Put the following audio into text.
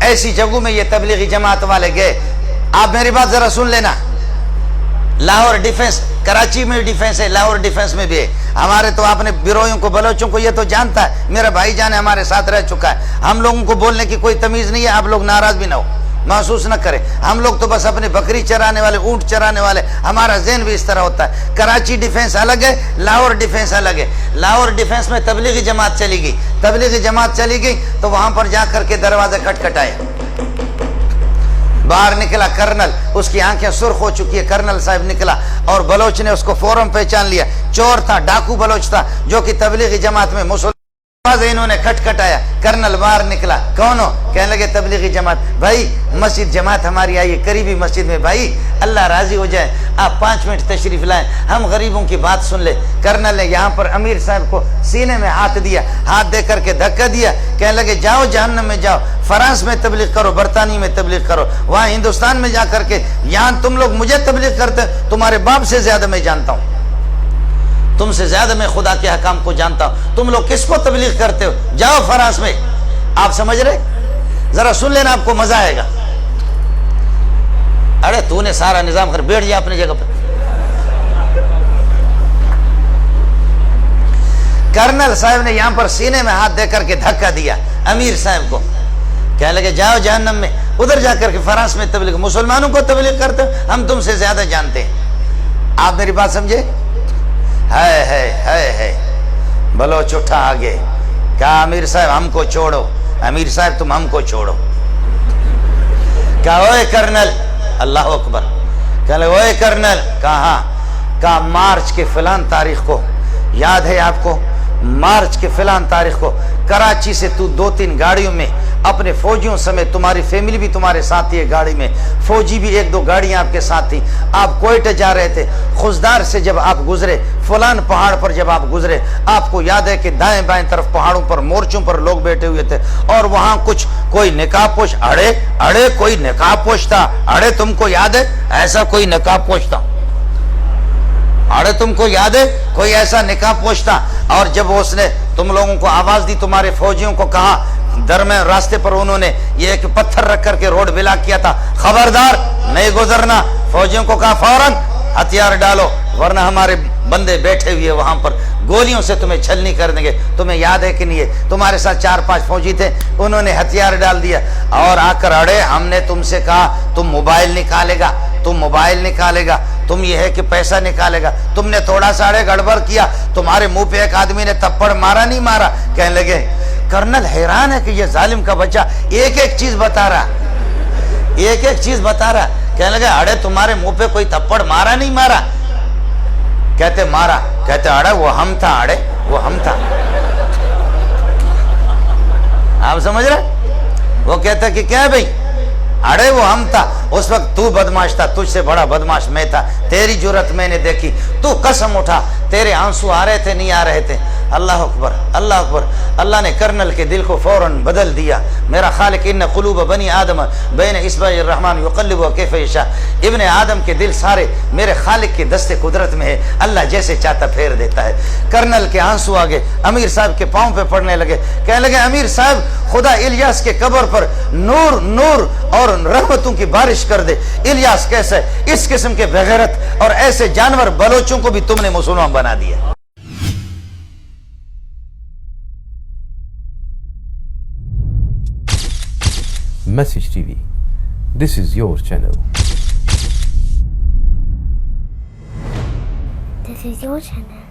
ایسی جگہوں میں یہ تبلیغی جماعت والے گئے. آپ میری بات ذرا سن لینا. لاہور ڈیفنس، کراچی میں ڈیفنس ہے، لاہور ڈیفنس میں بھی ہے. ہمارے تو آپ نے بیروئوں کو، بلوچوں کو یہ تو جانتا ہے، میرا بھائی جان ہمارے ساتھ رہ چکا ہے. ہم لوگوں کو بولنے کی کوئی تمیز نہیں ہے. آپ لوگ ناراض بھی نہ ہو، محسوس نہ کریں. ہم لوگ تو بس اپنے بکری چرانے والے، اونٹ چرانے والے، ہمارا ذہن بھی اس طرح ہوتا ہے. کراچی ڈیفنس الگ ہے، لاہور ڈیفنس الگ ہے. لاہور ڈیفنس میں تبلیغی جماعت چلی گئی. تبلیغی جماعت چلی گئی تو وہاں پر جا کر کے دروازے کھٹکھٹائے. باہر نکلا کرنل، اس کی آنکھیں سرخ ہو چکی ہے. کرنل صاحب نکلا اور بلوچ نے اس کو فوراً پہچان لیا. چور تھا، ڈاکو بلوچ تھا جو کہ تبلیغی جماعت میں مسلمان. انہوں نے کھٹکھٹایا. کرنل باہر نکلا. کون ہو؟ کہنے لگے تبلیغی جماعت. بھائی مسجد جماعت ہماری آئی ہے قریبی مسجد میں، بھائی اللہ راضی ہو جائے آپ 5 منٹ تشریف لائیں، ہم غریبوں کی بات سن لیں. کرنل نے یہاں پر امیر صاحب کو سینے میں ہاتھ دیا، ہاتھ دے کر کے دھکا دیا. کہنے لگے جاؤ جہنم میں جاؤ، فرانس میں تبلیغ کرو، برطانیہ میں تبلیغ کرو، وہاں ہندوستان میں جا کر کے. یہاں تم لوگ مجھے تبلیغ کرتے، تمہارے باپ سے زیادہ میں جانتا ہوں، تم سے زیادہ میں خدا کے حکام کو جانتا ہوں. تم لوگ کس کو تبلیغ کرتے ہو؟ جاؤ فرانس میں. آپ سمجھ رہے؟ ذرا سن لینا، آپ کو مزہ آئے گا. ارے تو نے سارا نظام کر بیٹھ جا اپنی جگہ پر. کرنل صاحب نے یہاں پر سینے میں ہاتھ دے کر کے دھکا دیا امیر صاحب کو. کہنے لگے جاؤ جہنم میں، ادھر جا کر کے فرانس میں تبلیغ. مسلمانوں کو تبلیغ کرتے ہو، ہم تم سے زیادہ جانتے ہیں. آپ میری بات سمجھے؟ ہے بلوچ اٹھا آگے. کہا امیر صاحب ہم کو چھوڑو، امیر صاحب تم ہم کو چھوڑو. کہا اوے کرنل، اللہ اکبر. کہا اوے کرنل. کہا کہا مارچ کے فلان تاریخ کو یاد ہے آپ کو؟ مارچ کے فلان تاریخ کو کراچی سے تو 2-3 گاڑیوں میں اپنے فوجیوں سمیت، تمہاری فیملی بھی تمہارے ساتھ ہی ہے گاڑی میں، فوجی بھی 1-2 گاڑیاں آپ کے ساتھ تھی. آپ کوئٹہ جا رہے تھے. خزدار سے جب آپ گزرے، فلان پہاڑ پر جب آپ گزرے، آپ کو یاد ہے کہ دائیں بائیں طرف پہاڑوں پر مورچوں پر لوگ بیٹھے ہوئے تھے اور وہاں کچھ کوئی نقاب پوش، اڑے کوئی نقاب پوش تھا. اڑے تم کو یاد ہے ایسا کوئی نقاب پوش تھا؟ اڑے تم کو یاد ہے کوئی ایسا نقاب پوش تھا؟ اور جب اس نے تم لوگوں کو آواز دی، تمہارے فوجیوں کو کہا، درمیان راستے پر انہوں نے یہ ایک پتھر رکھ کر کے روڈ بلاک کیا تھا، خبردار نہیں گزرنا. فوجیوں کو کہا فوراً ہتھیار ڈالو ورنہ ہمارے بندے بیٹھے ہوئے وہاں پر گولیوں سے تمہیں چھلنی کر دیں گے. تمہیں یاد ہے کہ نہیں ہے؟ تمہارے ساتھ 4-5 فوجی تھے، انہوں نے ہتھیار ڈال دیا اور آ کر اڑے ہم نے تم سے کہا تم موبائل نکالے گا، تم موبائل نکالے گا، تم یہ ہے کہ پیسہ نکالے گا. تم نے تھوڑا سا اڑے گڑبڑ کیا، تمہارے منہ پہ ایک آدمی نے تپڑ مارا نہیں مارا؟ کہنے لگے کرنل حیران ہے کہ یہ ظالم کا بچہ ایک چیز بتا رہا، ایک چیز بتا رہا. کہنے لگے اڑے تمہارے منہ پہ کوئی تپڑ مارا نہیں مارا؟ کہتے مارا. کہتے اڑے وہ ہم تھا، اڑے وہ ہم تھا. آپ سمجھ رہے؟ وہ کہتا کہ کیا ہے بھائی؟ اڑے وہ ہم تھا. اس وقت تو بدماش تھا، تجھ سے بڑا بدماش میں تھا. تیری جرت میں نے دیکھی، تو قسم اٹھا. تیرے آنسو آ رہے تھے نہیں آ رہے تھے؟ اللہ اکبر، اللہ اکبر. اللہ نے کرنل کے دل کو فوراً بدل دیا. میرا خالق ان قلوب بنی آدم بین اصبع الرحمن یقلبها کیف یشاء. ابن آدم کے دل سارے میرے خالق کے دست قدرت میں ہے، اللہ جیسے چاہتا پھیر دیتا ہے. کرنل کے آنسو آگے امیر صاحب کے پاؤں پہ پڑنے لگے. کہنے لگے امیر صاحب خدا الیاس کے قبر پر نور نور اور رحمتوں کی بارش کر دے. الیاس کیسے؟ اس قسم کے بغیرت اور ایسے جانور بلوچوں کو بھی تم نے مسلمان بنا دیا. Message TV. This is your channel. This is your channel.